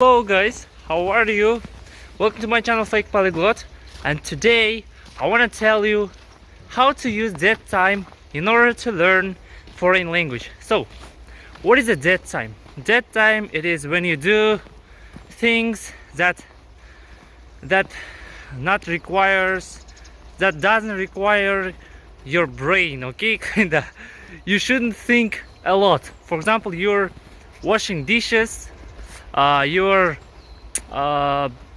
Hello guys, how are you? Welcome to my channel Fake Polyglot, and today I want to tell you how to use dead time in order to learn foreign language. So, what is a dead time? Dead time, it is when you do things that not requires that doesn't require your brain, okay? Kinda. You shouldn't think a lot. For example, you're washing dishes, you're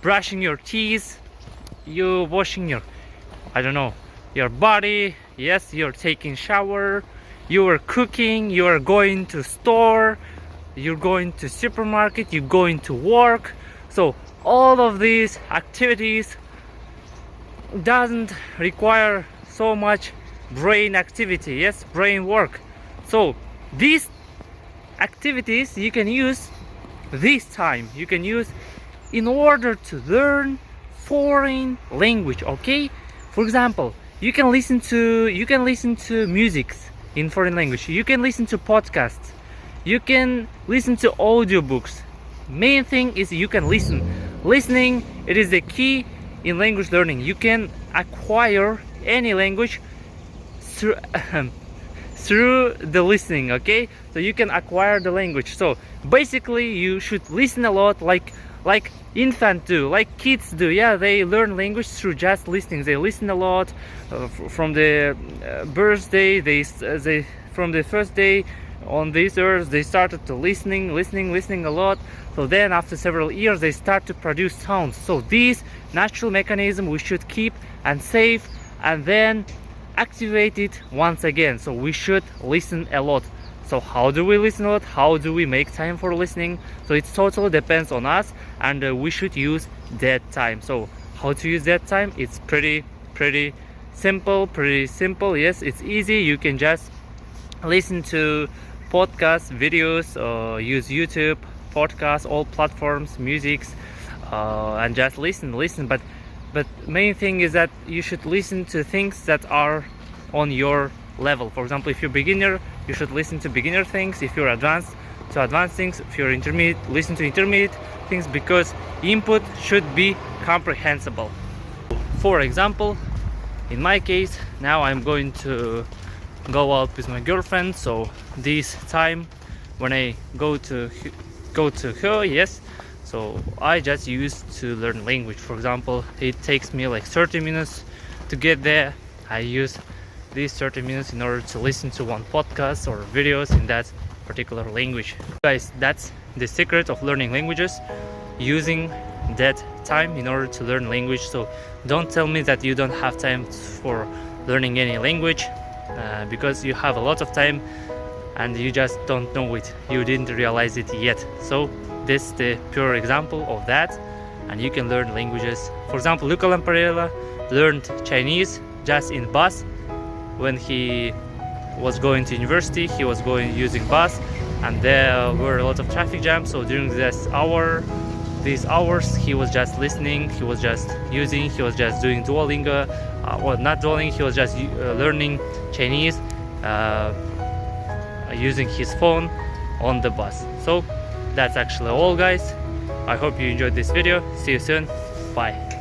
brushing your teeth, you washing your, I don't know, your body. Yes, you're taking shower, you are cooking, you are going to store, you're going to supermarket, you're going to work. So all of these activities doesn't require so much brain activity, yes, brain work. So these activities you can use this time, you can use in order to learn foreign language, okay? For example, you can listen to music in foreign language, you can listen to podcasts, you can listen to audiobooks. Main thing is you can listen. Listening, it is the key in language learning. You can acquire any language through through the listening, okay? So you can acquire the language. So basically you should listen a lot, like infants do, like kids do. Yeah, they learn language through just listening. They listen a lot from the birthday. They from the first day on this earth they started to listening a lot. So then after several years they start to produce sounds. So these natural mechanism we should keep and save and then activate it once again. So we should listen a lot. So how do we listen a lot? How do we make time for listening? So it totally depends on us, and we should use that time. So how to use that time? It's pretty simple. Yes, it's easy. You can just listen to podcasts, videos, use YouTube, podcasts, all platforms, musics, and just listen. But main thing is that you should listen to things that are on your level. For example, if you're beginner, you should listen to beginner things. If you're advanced, to advanced things. If you're intermediate, listen to intermediate things, because input should be comprehensible. For example, in my case, now I'm going to go out with my girlfriend. So this time when I go to her, yes, so I just use to learn language. For example, it takes me like 30 minutes to get there. I use these 30 minutes in order to listen to one podcast or videos in that particular language. Guys, that's the secret of learning languages, using that time in order to learn language. So don't tell me that you don't have time for learning any language, because you have a lot of time and you just don't know it, you didn't realize it yet. So this is the pure example of that, and you can learn languages. For example, Luca Lamparella learned Chinese just in bus. When he was going to university, he was going using bus, and there were a lot of traffic jams. So during these hours he was just listening, he was just using, he was just doing Duolingo, or not Duolingo, he was just learning Chinese using his phone on the bus. So that's actually all, guys. I hope you enjoyed this video. See you soon. Bye.